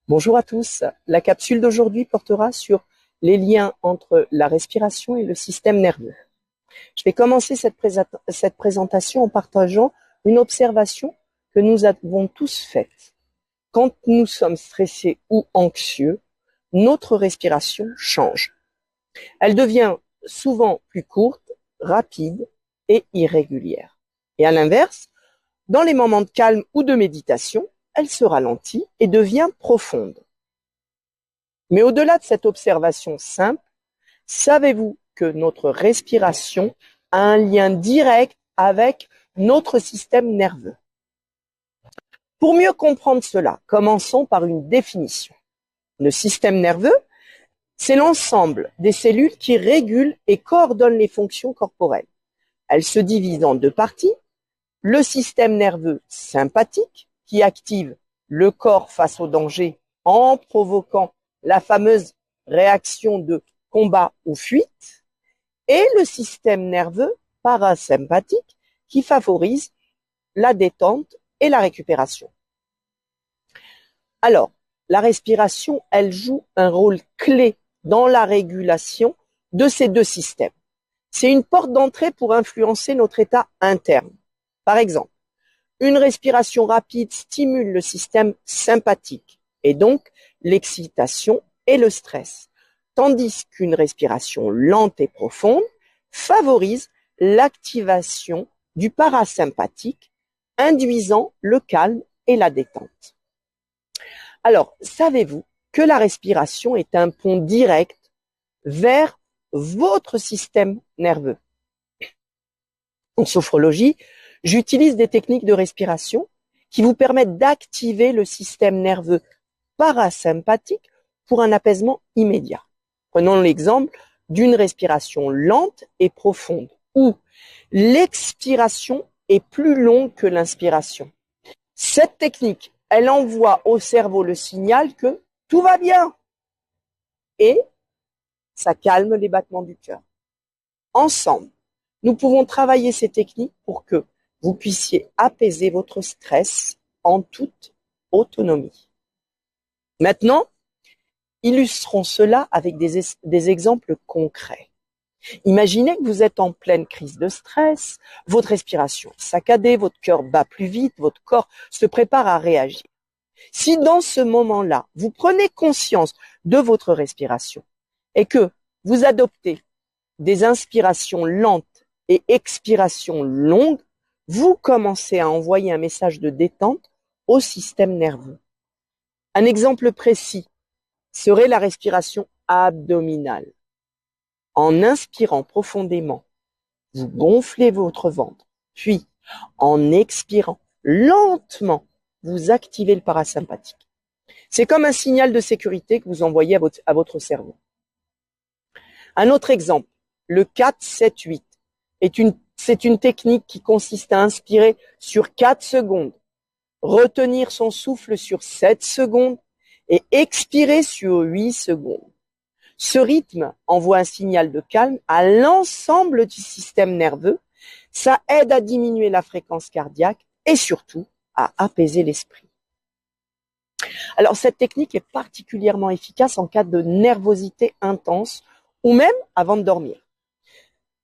Bonjour à tous. La capsule d'aujourd'hui portera sur les liens entre la respiration et le système nerveux. Je vais commencer cette présentation en partageant une observation que nous avons tous faite. Quand nous sommes stressés ou anxieux, notre respiration change. Elle devient souvent plus courte, rapide et irrégulière. Et à l'inverse, dans les moments de calme ou de méditation, elle se ralentit et devient profonde. Mais au-delà de cette observation simple, savez-vous que notre respiration a un lien direct avec notre système nerveux? Pour mieux comprendre cela, commençons par une définition. Le système nerveux, c'est l'ensemble des cellules qui régulent et coordonnent les fonctions corporelles. Elles se divisent en deux parties. Le système nerveux sympathique, qui active le corps face au danger en provoquant la fameuse réaction de combat ou fuite, et le système nerveux parasympathique, qui favorise la détente et la récupération. Alors, la respiration, elle joue un rôle clé dans la régulation de ces deux systèmes. C'est une porte d'entrée pour influencer notre état interne. Par exemple, une respiration rapide stimule le système sympathique et donc l'excitation et le stress, tandis qu'une respiration lente et profonde favorise l'activation du parasympathique, induisant le calme et la détente. Alors, savez-vous que la respiration est un pont direct vers votre système nerveux? En sophrologie, j'utilise des techniques de respiration qui vous permettent d'activer le système nerveux parasympathique pour un apaisement immédiat. Prenons l'exemple d'une respiration lente et profonde, où l'expiration est plus longue que l'inspiration. Cette technique, elle envoie au cerveau le signal que tout va bien et ça calme les battements du cœur. Ensemble, nous pouvons travailler ces techniques pour que vous puissiez apaiser votre stress en toute autonomie. Maintenant, illustrons cela avec des exemples concrets. Imaginez que vous êtes en pleine crise de stress, votre respiration est saccadée, votre cœur bat plus vite, votre corps se prépare à réagir. Si dans ce moment-là, vous prenez conscience de votre respiration et que vous adoptez des inspirations lentes et expirations longues, vous commencez à envoyer un message de détente au système nerveux. Un exemple précis serait la respiration abdominale. En inspirant profondément, vous gonflez votre ventre, puis en expirant lentement, vous activez le parasympathique. C'est comme un signal de sécurité que vous envoyez à votre cerveau. Un autre exemple, le 4-7-8, c'est une technique qui consiste à inspirer sur 4 secondes, retenir son souffle sur 7 secondes et expirer sur 8 secondes. Ce rythme envoie un signal de calme à l'ensemble du système nerveux. Ça aide à diminuer la fréquence cardiaque et surtout à apaiser l'esprit. Alors cette technique est particulièrement efficace en cas de nervosité intense ou même avant de dormir.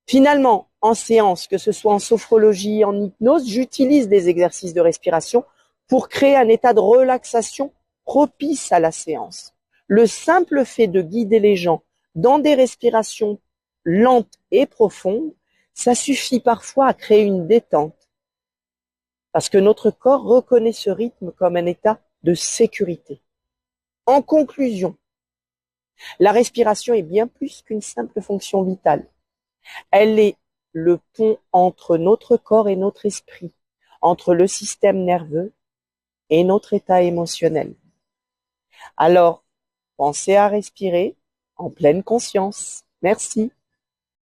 Finalement, en séance, que ce soit en sophrologie, en hypnose, j'utilise des exercices de respiration pour créer un état de relaxation propice à la séance. Le simple fait de guider les gens dans des respirations lentes et profondes, ça suffit parfois à créer une détente. Parce que notre corps reconnaît ce rythme comme un état de sécurité. En conclusion, la respiration est bien plus qu'une simple fonction vitale. Elle est le pont entre notre corps et notre esprit, entre le système nerveux et notre état émotionnel. Alors, pensez à respirer en pleine conscience. Merci.